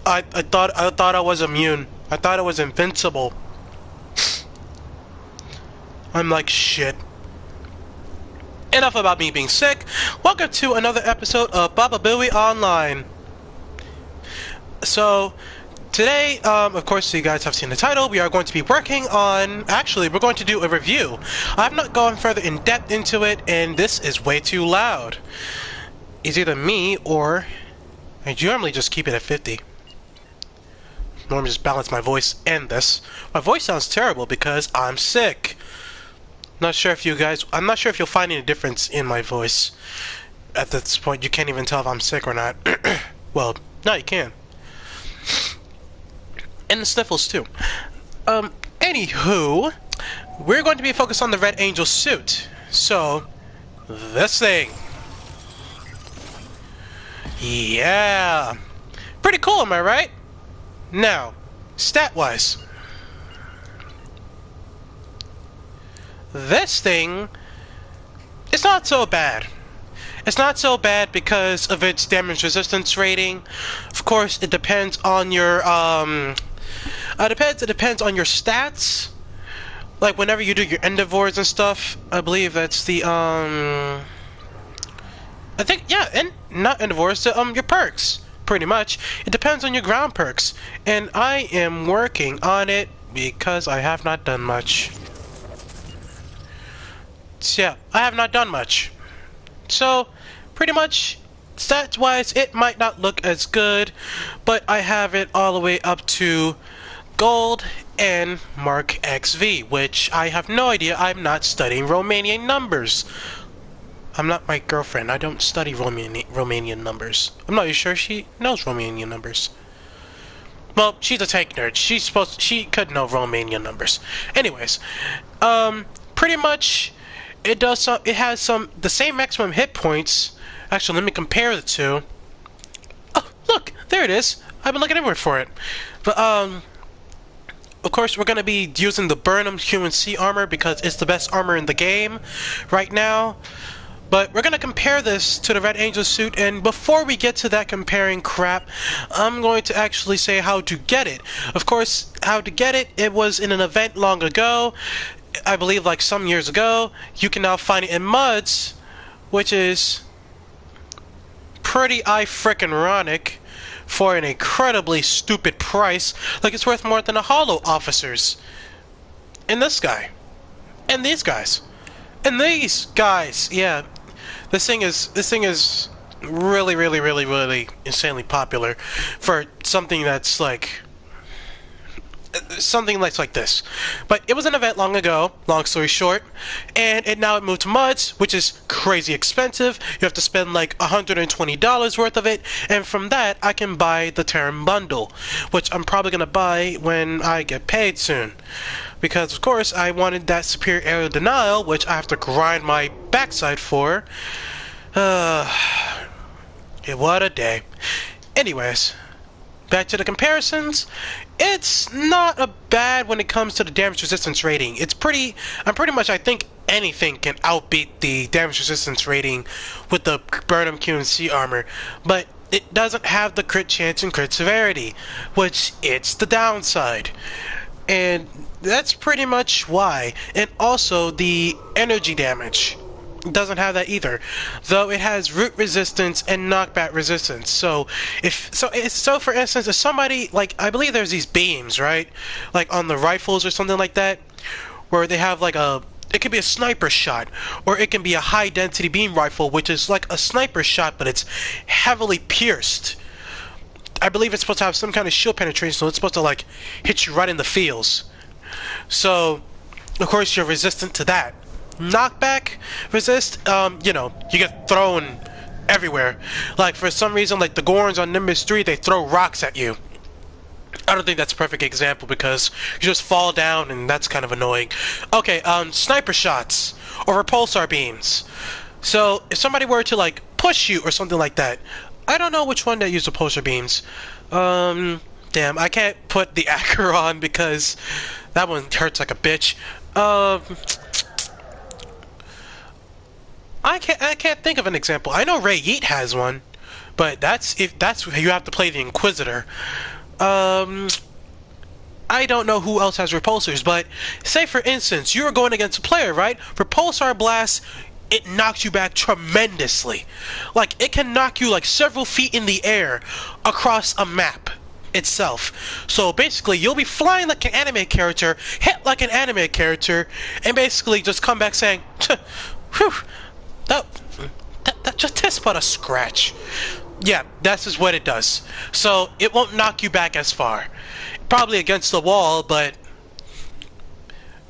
I thought I was immune. I thought I was invincible. I'm like shit. Enough about me being sick. Welcome to another episode of Baba Booey Online. So, today, of course, you guys have seen the title. We are going to be working on... Actually, we're going to do a review. I've not gone further in depth into it, and this is way too loud. It's either me or... I normally just keep it at 50. Normally just balance my voice and this. My voice sounds terrible because I'm sick. I'm not sure if you'll find any difference in my voice. At this point, you can't even tell if I'm sick or not. Well, no, you can. And the sniffles too. Anywho, we're going to be focused on the Red Angel suit. So, this thing. Yeah. Pretty cool, am I right? Now, stat-wise. This thing is not so bad. It's not so bad because of its damage resistance rating. Of course, it depends on your it depends on your stats. Like whenever you do your endeavors and stuff, I believe that's the I think yeah, and not endeavors, your perks. Pretty much. It depends on your ground perks. And I am working on it because I have not done much. So yeah, I have not done much. So, pretty much, stats-wise, it might not look as good, but I have it all the way up to Gold and Mark XV, which I have no idea. I'm not studying Romanian numbers. I'm not my girlfriend. I don't study Romanian numbers. I'm not even sure she knows Romanian numbers. Well, she's a tank nerd. She could know Romanian numbers. Anyways, pretty much, it has the same maximum hit points. Actually, let me compare the two. Oh, look, there it is. I've been looking everywhere for it. But of course, we're gonna be using the Burnham Human C armor because it's the best armor in the game right now. But we're gonna compare this to the Red Angel suit, and before we get to that comparing crap, I'm going to actually say how to get it. Of course, how to get it, it was in an event long ago. I believe like some years ago. You can now find it in MUDs, which is pretty ironic for an incredibly stupid price. Like it's worth more than the Hollow officers. And this guy. And these guys. And these guys. Yeah. This thing is really insanely popular for something that's like this. But it was an event long ago, long story short, and it moved to MUDs, which is crazy expensive. You have to spend like $120 worth of it, and from that I can buy the Terran bundle, which I'm probably gonna buy when I get paid soon. Because of course I wanted that superior aerial denial, which I have to grind my backside for. What a day. Anyways, back to the comparisons. It's not a bad when it comes to the damage resistance rating. I think anything can outbeat the damage resistance rating with the Burnham QNC armor, but it doesn't have the crit chance and crit severity, which it's the downside. And that's pretty much why. And also the energy damage doesn't have that either, though it has root resistance and knockback resistance. So for instance, if somebody, like, I believe there's these beams, right, like on the rifles or something like that, where they have like it could be a sniper shot, or it can be a high density beam rifle, which is like a sniper shot but it's heavily pierced. I believe it's supposed to have some kind of shield penetration, so it's supposed to like hit you right in the feels. So of course you're resistant to that. Knockback resist, you know, you get thrown everywhere. Like for some reason, like the Gorns on Nimbus 3, they throw rocks at you. I don't think that's a perfect example because you just fall down and that's kind of annoying. Okay, sniper shots or repulsar beams. So if somebody were to like push you or something like that, I don't know which one that used repulsar beams. Damn, I can't put the Acker on because that one hurts like a bitch. I can't think of an example. I know Ray Yeet has one, but that's you have to play the Inquisitor. um, I don't know who else has repulsors, but say for instance, you're going against a player, right? Repulsar Blast, it knocks you back tremendously. Like, it can knock you like several feet in the air across a map itself. So basically, you'll be flying like an anime character, hit like an anime character, and basically just come back saying, whew, that just is but a scratch. Yeah, that's just what it does. So it won't knock you back as far. Probably against the wall, but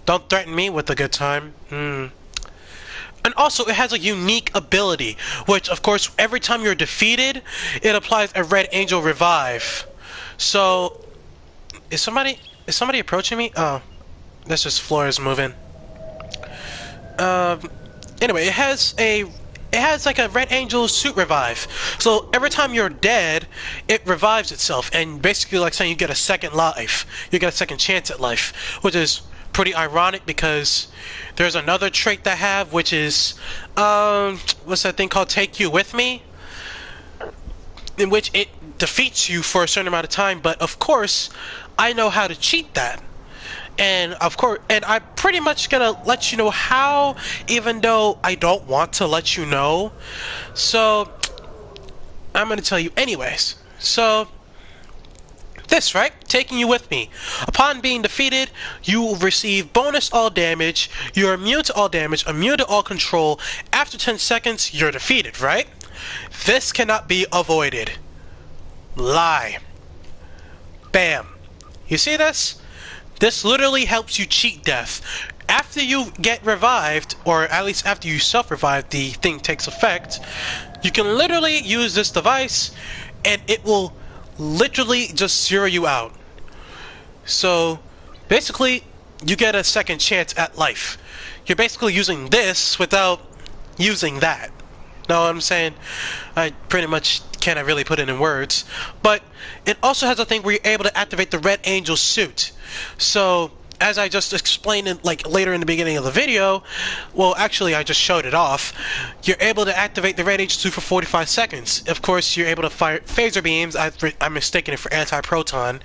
don't threaten me with a good time. And also, it has a unique ability, which, of course, every time you're defeated, it applies a Red Angel Revive. So, is somebody approaching me? Oh, that's just Flores moving. Anyway, it has like a Red Angel Suit Revive. So every time you're dead, it revives itself, and basically like saying you get a second life. You get a second chance at life, which is pretty ironic because there's another trait that I have, which is what's that thing called? Take You With Me, in which it defeats you for a certain amount of time. But of course, I know how to cheat that. And of course, and I'm pretty much gonna let you know how, even though I don't want to let you know. So I'm gonna tell you anyways. So this, right? Taking You With Me. Upon being defeated, you will receive bonus all damage. You're immune to all damage, immune to all control. After 10 seconds, you're defeated, right? This cannot be avoided. Lie. Bam. You see this? This literally helps you cheat death. After you get revived, or at least after you self-revive, the thing takes effect, you can literally use this device, and it will literally just zero you out. So, basically, you get a second chance at life. You're basically using this without using that. Know what I'm saying? I pretty much can't really put it in words. But it also has a thing where you're able to activate the Red Angel suit. So, as I just explained it, like later in the beginning of the video, well, actually I just showed it off. You're able to activate the Red Angel suit for 45 seconds. Of course, you're able to fire phaser beams. I'm mistaken it for anti-proton,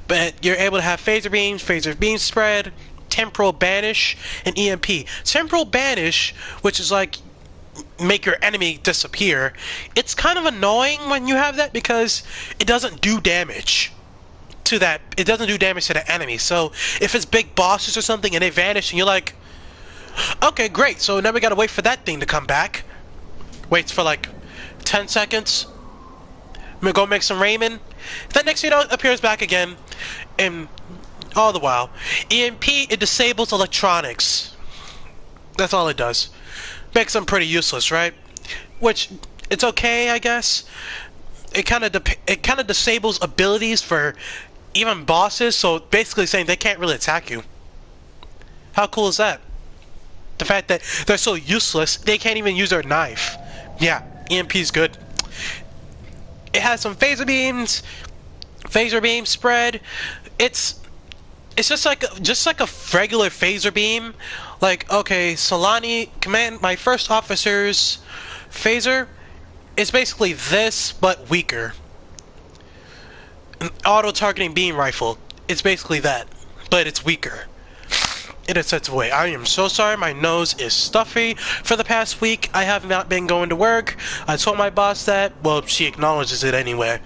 but you're able to have phaser beam spread, temporal banish, and EMP. Temporal banish, which is like make your enemy disappear. It's kind of annoying when you have that because it doesn't do damage to that. It doesn't do damage to the enemy. So if it's big bosses or something and they vanish and you're like, okay, great. So now we gotta wait for that thing to come back. Waits for like 10 seconds. I'm gonna go make some ramen. Then next thing you know, it appears back again. And all the while, EMP, it disables electronics. That's all it does. Makes them pretty useless, right? Which, it's okay, I guess. It kind of disables abilities for even bosses, so basically saying they can't really attack you. How cool is that? The fact that they're so useless, they can't even use their knife. Yeah, EMP's good. It has some phaser beam spread. It's just like a regular phaser beam. Like, okay, Solani command my first officer's phaser is basically this but weaker. An auto-targeting beam rifle. It's basically that, but it's weaker in a sense of way. I am so sorry, my nose is stuffy. For the past week, I have not been going to work. I told my boss that. Well, she acknowledges it anyway.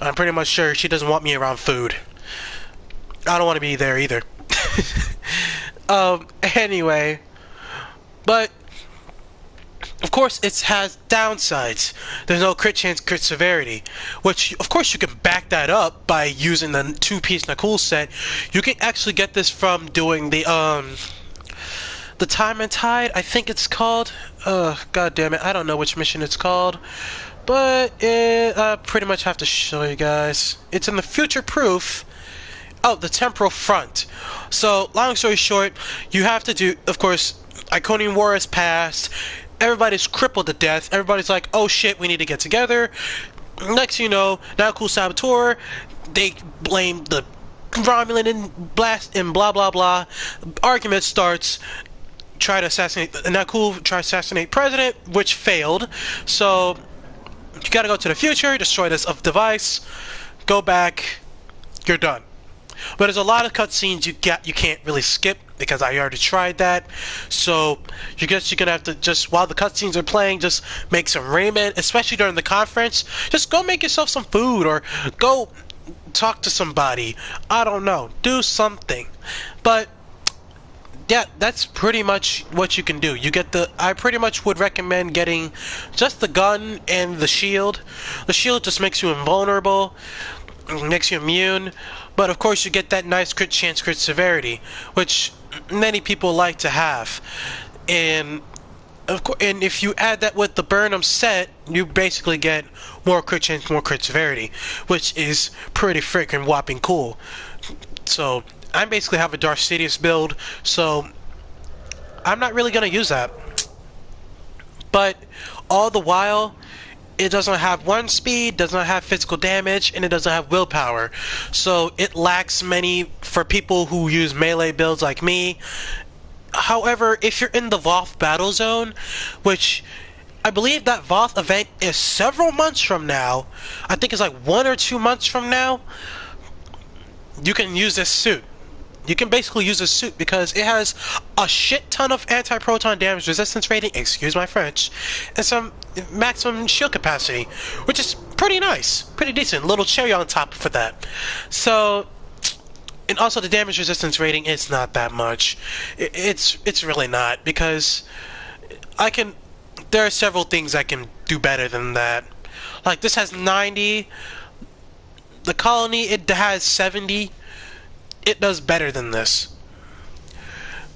I'm pretty much sure she doesn't want me around food. I don't want to be there either. Anyway. But, of course, it has downsides. There's no crit chance, crit severity. Which, of course, you can back that up by using the 2-piece Nakul set. You can actually get this from doing the Time and Tide, I think it's called. God damn it, I don't know which mission it's called. But, I pretty much have to show you guys. It's in the Future Proof. Oh, the Temporal Front. So, long story short, you have to do, of course, Iconium War has passed. Everybody's crippled to death. Everybody's like, oh shit, we need to get together. Next you know, Nakul Saboteur, they blame the Romulan and blast and blah blah blah. Argument starts. Try to assassinate Nakul, try to assassinate President, which failed. So, you gotta go to the future, destroy this device, go back, you're done. But there's a lot of cutscenes you can't really skip because I already tried that. So you're gonna have to just, while the cutscenes are playing, just make some ramen, especially during the conference. Just go make yourself some food or go talk to somebody. I don't know, do something. But yeah, that's pretty much what you can do. You get I pretty much would recommend getting just the gun and the shield. The shield just makes you invulnerable, makes you immune, but of course you get that nice crit chance, crit severity, which many people like to have. And and if you add that with the Burnham set, you basically get more crit chance, more crit severity, which is pretty freaking whopping cool. So I basically have a Darth Sidious build, so I'm not really gonna use that. But all the while, it doesn't have 1 speed, does not have physical damage, and it doesn't have willpower. So it lacks many for people who use melee builds like me. However, if you're in the Voth battle zone, which I believe that Voth event is several months from now, I think it's like 1 or 2 months from now, you can use this suit. You can basically use this suit because it has a shit ton of anti-proton damage resistance rating, excuse my French, and some maximum shield capacity, which is pretty nice, pretty decent. Little cherry on top for that. So, and also the damage resistance rating is not that much. It's really not, because there are several things I can do better than that. Like this has 90. The Colony, it has 70. It does better than this.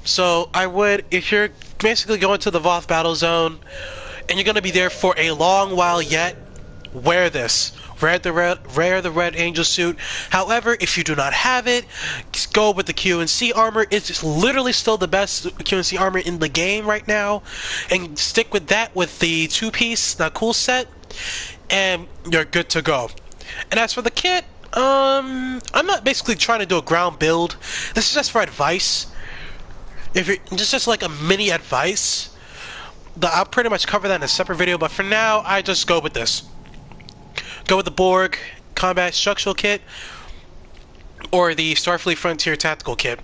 So I would, if you're basically going to the Voth battle zone and you're going to be there for a long while yet, wear this. Wear the red angel suit. However, if you do not have it, just go with the QNC armor. It's literally still the best QNC armor in the game right now, and stick with that with the 2-piece, the cool set, and you're good to go. And as for the kit, I'm not basically trying to do a ground build. This is just for advice. If you're just like a mini advice, I'll pretty much cover that in a separate video. But for now, I just go with this. Go with the Borg Combat Structural Kit or the Starfleet Frontier Tactical Kit.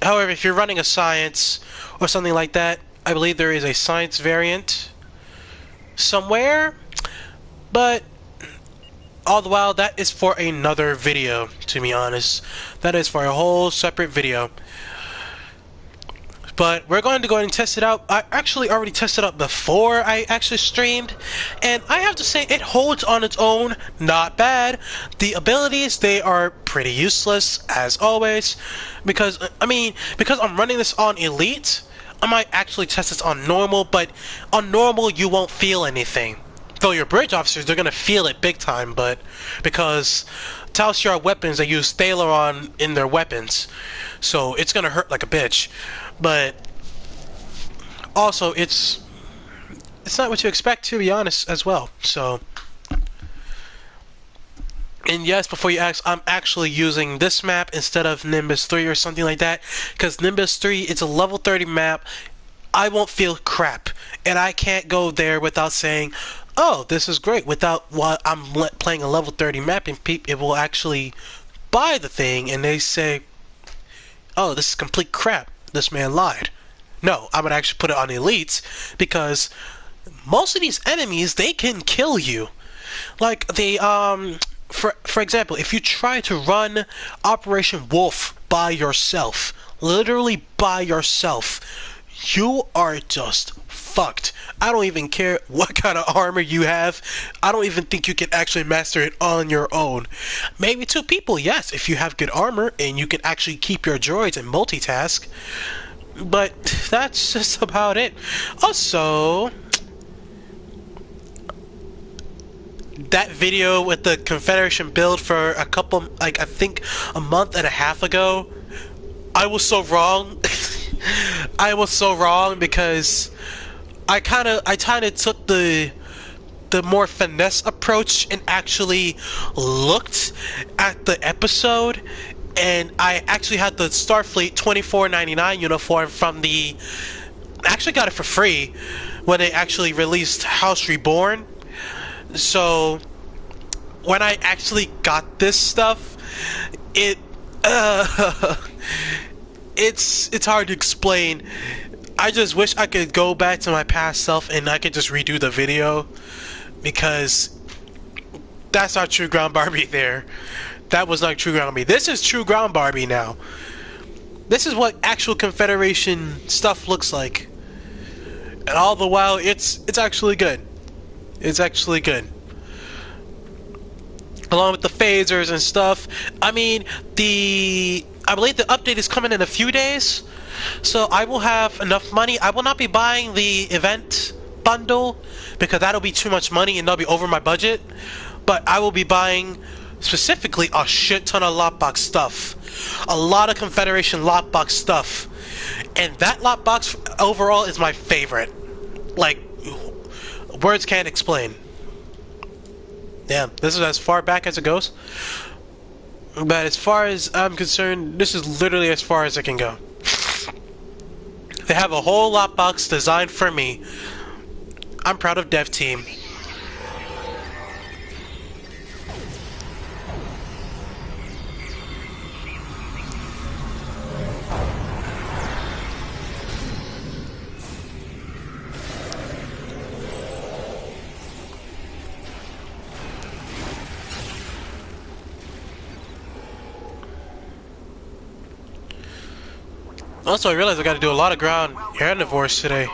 However, if you're running a Science or something like that, I believe there is a Science variant somewhere, but all the while, that is for another video, to be honest. That is for a whole separate video. But we're going to go ahead and test it out. I actually already tested it out before I actually streamed, and I have to say it holds on its own, not bad. The abilities, they are pretty useless, as always, because, because I'm running this on Elite, I might actually test this on Normal, but on Normal you won't feel anything. Though your bridge officers, they're gonna feel it big time, but because Tal Shiar weapons, they use Thalaron in their weapons, so it's gonna hurt like a bitch. But also, it's not what you expect, to be honest, as well. So, and yes, before you ask, I'm actually using this map instead of Nimbus 3 or something like that, because Nimbus 3, it's a level 30 map. I won't feel crap, and I can't go there without saying, oh, this is great, without while I'm playing a level 30 map, and people will actually buy the thing and they say, oh, this is complete crap, this man lied. No, I'm gonna actually put it on Elites, because most of these enemies, they can kill you. Like the for example, if you try to run Operation Wolf by yourself, literally by yourself, you are just fucked. I don't even care what kind of armor you have. I don't even think you can actually master it on your own. Maybe 2 people, yes, if you have good armor and you can actually keep your droids and multitask. But that's just about it. Also, that video with the Confederation build for a couple, like I think a month and a half ago, I was so wrong. I was so wrong because I kind of took the more finesse approach and actually looked at the episode, and I actually had the Starfleet 2499 uniform from I actually got it for free when they actually released House Reborn. So when I actually got this stuff, It, uh, it's hard to explain. I just wish I could go back to my past self and I could just redo the video, because that's not True Ground Barbie there. That was not True Ground Barbie. This is True Ground Barbie now. This is what actual Confederation stuff looks like. And all the while, it's actually good. It's actually good. Along with the phasers and stuff. I mean, I believe the update is coming in a few days. So I will have enough money. I will not be buying the event bundle, because that'll be too much money and that'll be over my budget. But I will be buying specifically a shit ton of lockbox stuff. A lot of Confederation lockbox stuff. And that lockbox overall is my favorite. Like, words can't explain. Yeah, this is as far back as it goes. But as far as I'm concerned, this is literally as far as it can go. They have a whole lockbox designed for me. I'm proud of Dev Team. Also, I realized I gotta do a lot of ground carnivores today.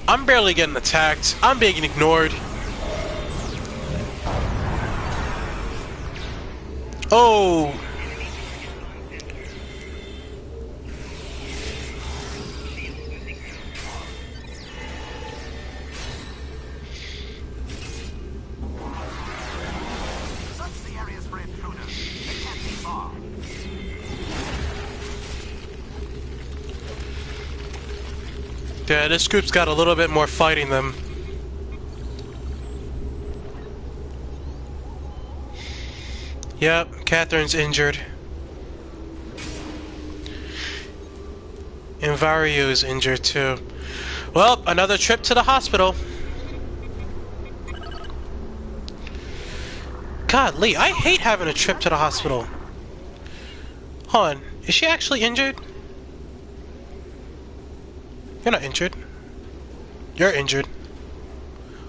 I'm barely getting attacked. I'm being ignored. Oh! Yeah, this group's got a little bit more fighting them. Yep, Catherine's injured. And Vario is injured too. Well, another trip to the hospital. God, Lee, I hate having a trip to the hospital. Hold on, is she actually injured? You're not injured. You're injured.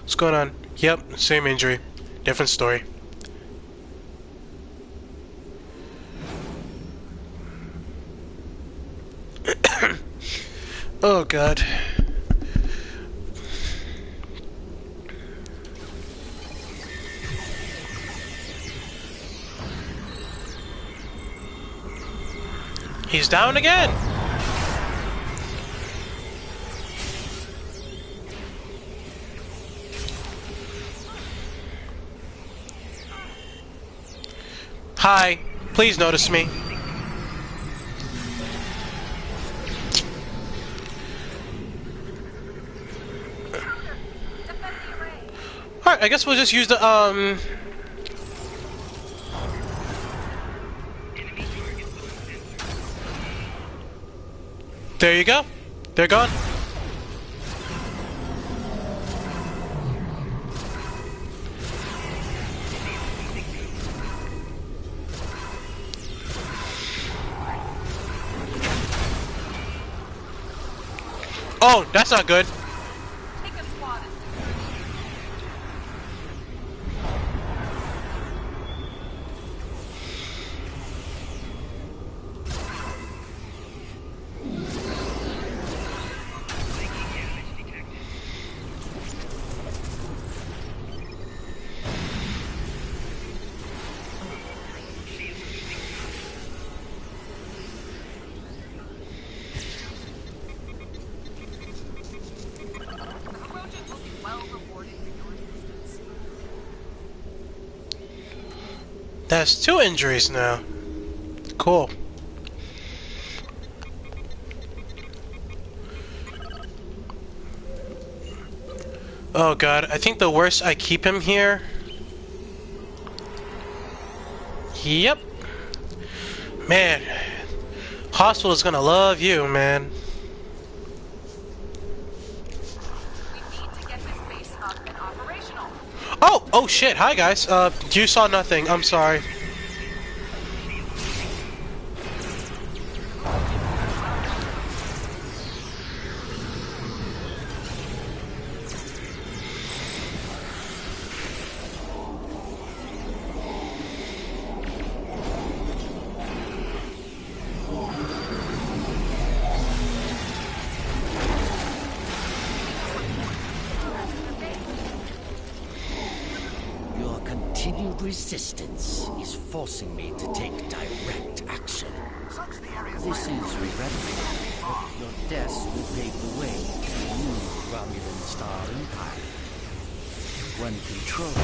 What's going on? Yep, same injury. Different story. Oh god. He's down again! Hi, please notice me. Alright, I guess we'll just use the, There you go. They're gone. Oh, that's not good. That's 2 injuries now. Cool. Oh god, I think the worse I keep him here. Yep. Man, Hospital is gonna love you, man. We need to get this base Oh shit, hi guys. You saw nothing, I'm sorry. Your continued resistance is forcing me to take direct action. This is regrettable. Your deaths will pave the way to a new Romulan Star Empire. One controlled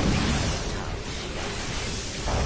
by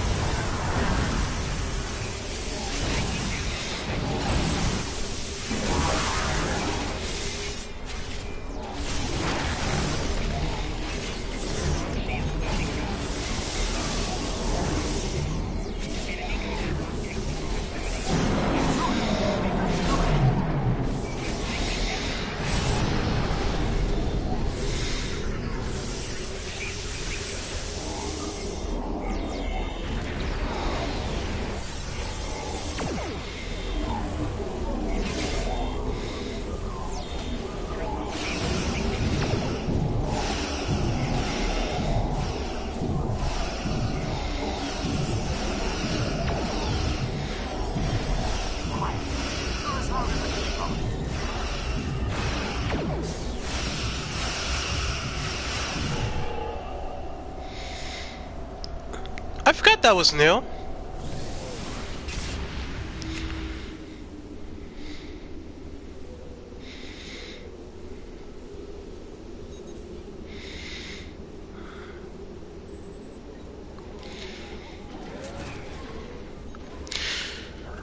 I forgot that was new.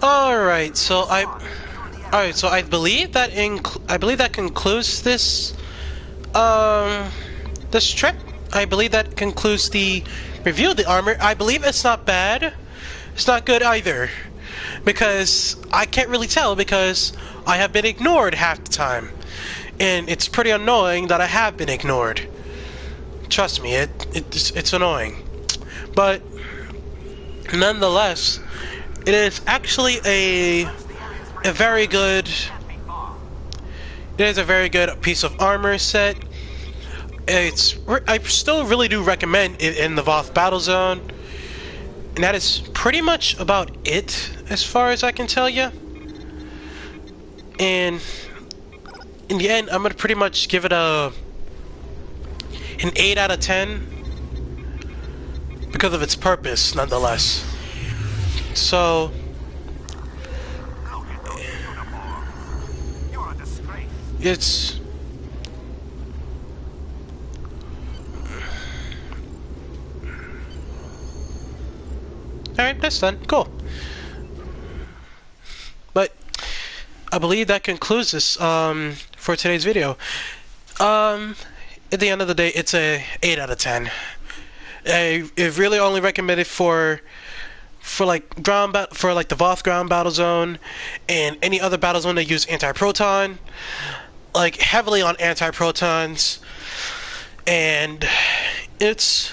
Alright, so I believe that concludes this this trip. I believe that concludes the review of the armor. I believe it's not bad. It's not good either. Because I can't really tell because I have been ignored half the time. And it's pretty annoying that I have been ignored. Trust me, it's annoying. But nonetheless, it is actually a very good piece of armor set. I still really do recommend it in the Voth Battle Zone, and that is pretty much about it as far as I can tell you. And in the end, I'm gonna pretty much give it an 8 out of 10 because of its purpose, nonetheless. So it's alright, that's done. Cool. But I believe that concludes this for today's video. At the end of the day, it's a 8 out of 10. I really only recommend it for like the Voth ground battle zone and any other battle zone that use anti-proton, like heavily on anti-protons, and it's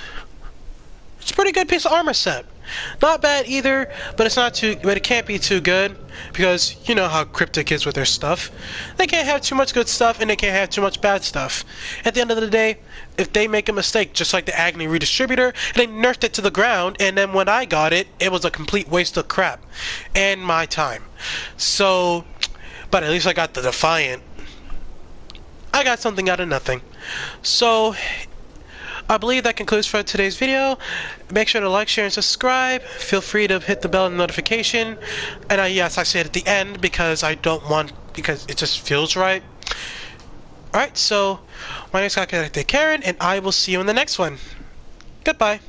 a pretty good piece of armor set. Not bad either, but it can't be too good because you know how Cryptic is with their stuff. They can't have too much good stuff and they can't have too much bad stuff. At the end of the day, if they make a mistake, just like the Agni Redistributor, they nerfed it to the ground, and then when I got it, it was a complete waste of crap and my time. So, but at least I got the Defiant. I got something out of nothing. So, I believe that concludes for today's video. Make sure to like, share, and subscribe. Feel free to hit the bell and notification. And yes, I say it at the end because because it just feels right. Alright, so my name is Karen, and I will see you in the next one. Goodbye.